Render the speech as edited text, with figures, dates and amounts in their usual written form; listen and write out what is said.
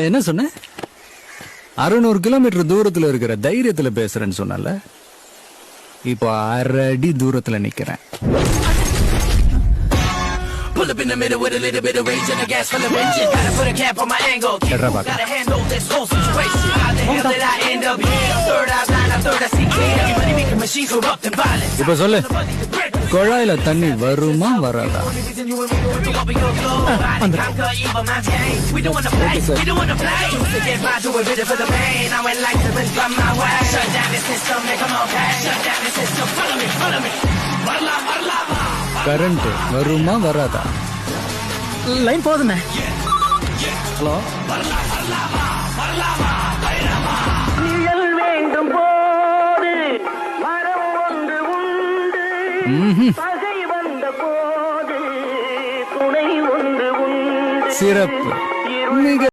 என்ன சொன்ன? 600 கிலோமீட்டர் தூரத்துல இருக்கிற தைரியத்துல பேசுறேன்னு சொன்னல, இப்போ 1/2 அடி தூரத்துல நிக்கிறேன். Pull up in the middle with a little bit of rage and a gas full of engine. Gotta put a cap on my angle. Gotta handle this whole situation. How the hell did I end up here? Third eye blind, I'm third eye see clear. Everybody making machines corrupt and violent. இப்போ சொல்லு, குழாயில தண்ணி வருமா வராதா? We don't wanna play, we don't wanna play. To get by, do a bit for the pain. I went like the wind from my way. Shut down the system, make them okay. Shut down the system, follow me, follow me. Varla, varla, current வருமா வராதா? Line போதுமே. Hello, நிழல் வேண்டும் போது மரம் ஒன்று உண்டு, பகை வந்த போது துணை ஒன்று உண்டு. சிறப்பு, மிக